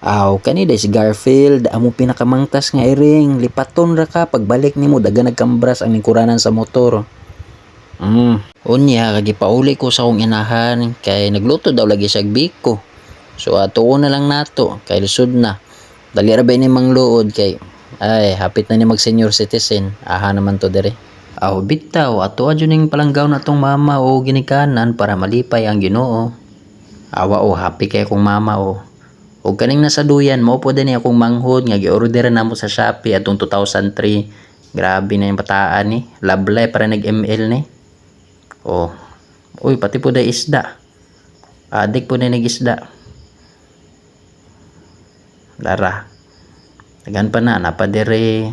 Aw, kanida si Garfield, amo pinakamangtas nga iring, lipaton ra ka pagbalik nimo daga nagkambras ang lingkuranan sa motor. Unya kagipauli ko sa akong inahan kay nagluto daw lagi siya biko. So atuon na lang nato kay lisod na. Dali ra ba ni mangluod kay ay hapit na ni mag senior citizen. Aha naman to dire. Aw bitaw ato adyo ning palanggaw natong mama o ginikanan para malipay ang Ginoo. Awa o happy kay akong mama o. Og kaning nasa duyan mo po din akong manghod nga gi-order na mo sa Shopee atong 2003. Grabe na yung bataan ni. Lablay para nag-ML ni. Oh. Uy, pati po da isda. Adik po na nag-isda. Lara. Tagan pa na. Napadere.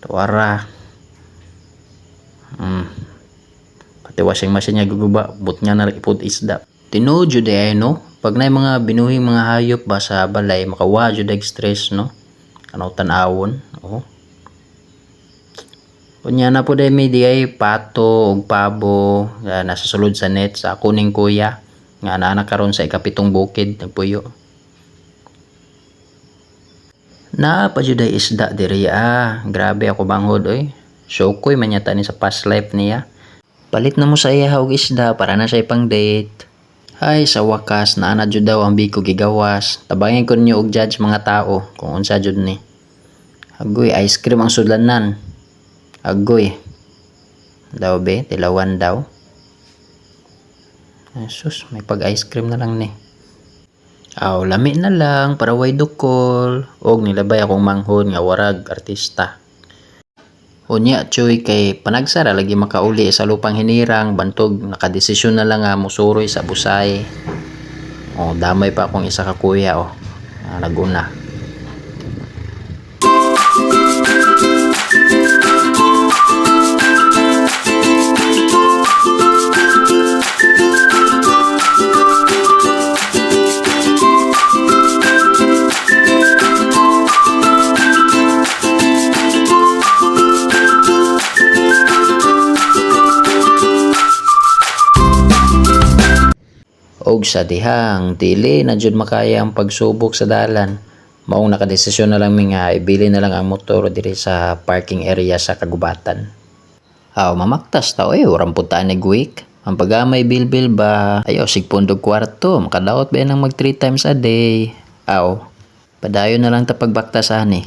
Tuwara. Pati washing machine niya guguba. But niya na ipod isda. Tinuod jud ay no. Pag na mga binuhing mga hayop ba sa balay, makawa jud ang stress no. Ano tan-awon. Oh. Unya na po dahil may di ay pato og pabo nasa sulod sa net sa kuning kuya nga anak karon sa ikapitong bukid nagpuyo. Na pa jud ay isda diri grabe ako banghod oy. Syokoy man yata ni sa past life niya. Palit na mo sa iya og isda para na siya pang date. Ay sa wakas naa na jud daw ang biko gigawas. Tabangan ko ninyo og judge mga tao kung unsa jud ni. Agoy ice cream ang sudlanan. Agoy. Daw be, tilawan daw. Sus, may pag-ice cream na lang ni. Aw, lami na lang para way dukol. Og nilabay akong manghod nga warag artista. Unya, choy, kay panagsara lagi makauli sa lupang hinirang, bantog, nakadesisyon na lang nga musuroy sa busay. O, damay pa akong isa ka kuya, naguna. Og sa dihang dili na jud makaya ang pagsubok sa dalan, maong nakadesisyon na lang mi nga ibili na lang ang motor diri sa parking area sa kagubatan. Aw mamaktas ta urang puntaan ni Guik. Ang pagamay bilbil ba ayo sig pundog kwarto makadaot ba nang mag 3 times a day. Aw padayon na lang ta pagbaktasan ni.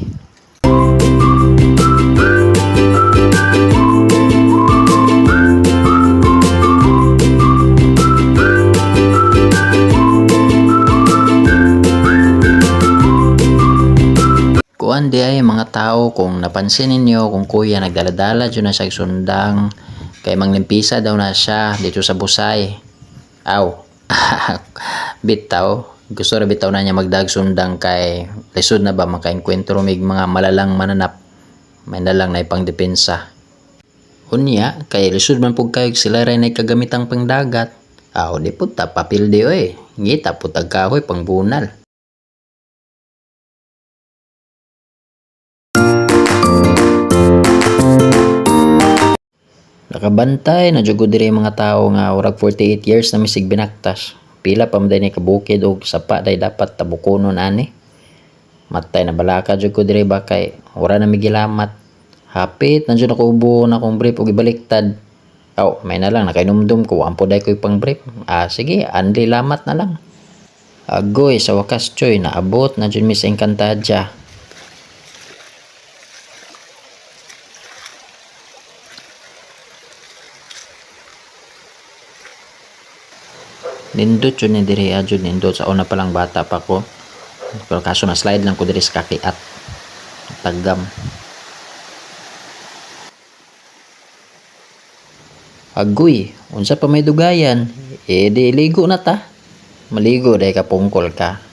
Kuan di ay mga tao kung napansin ninyo kung kuya nagdaladala dyan na siya sundang kay manglimpisa daw na siya dito sa busay. Aw bitaw gusto ra bitaw na niya magdag sundang kay lisod na ba makaenkwentro mig mga malalang mananap may na lang na ipang depensa. Unya kay lisod man pug kayo sila ray na kagamitang pangdagat. Aw di pud ta papil di oy ngita pud kahoy pang bunal. Nakabantay na jugod diri mga tao nga urag 48 years na misig binaktas. Pila pa man ni kabukid og sapa day dapat tabukonon ani. Matay na balaka jud ko diri ba kay ora na migilamat. Hapit na jud ako ubo na akong brief og ibaliktad. Aw, may na lang nakainomdom ko ampo day ko pang brief. Sige, andi lamat na lang. Agoy sa wakas choy naabot na jud mi sa Encantadia. Nindot yun ni diri adyo nindot sa una palang bata pa ko pero kaso na slide lang ko diri sa kakiat tagam. Agoy unsa pa may dugayan di ligo na ta maligo dahil ka pungkol ka.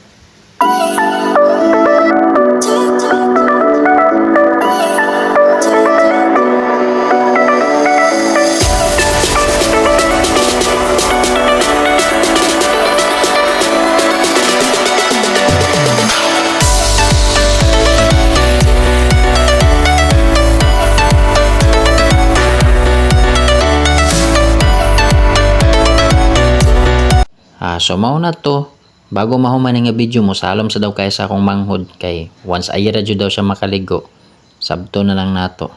So mao na to Bago mahuman nga video mo, salom sa daw kay sa akong manghod kay once ayra jud daw siya makaligo, sabto na lang nato.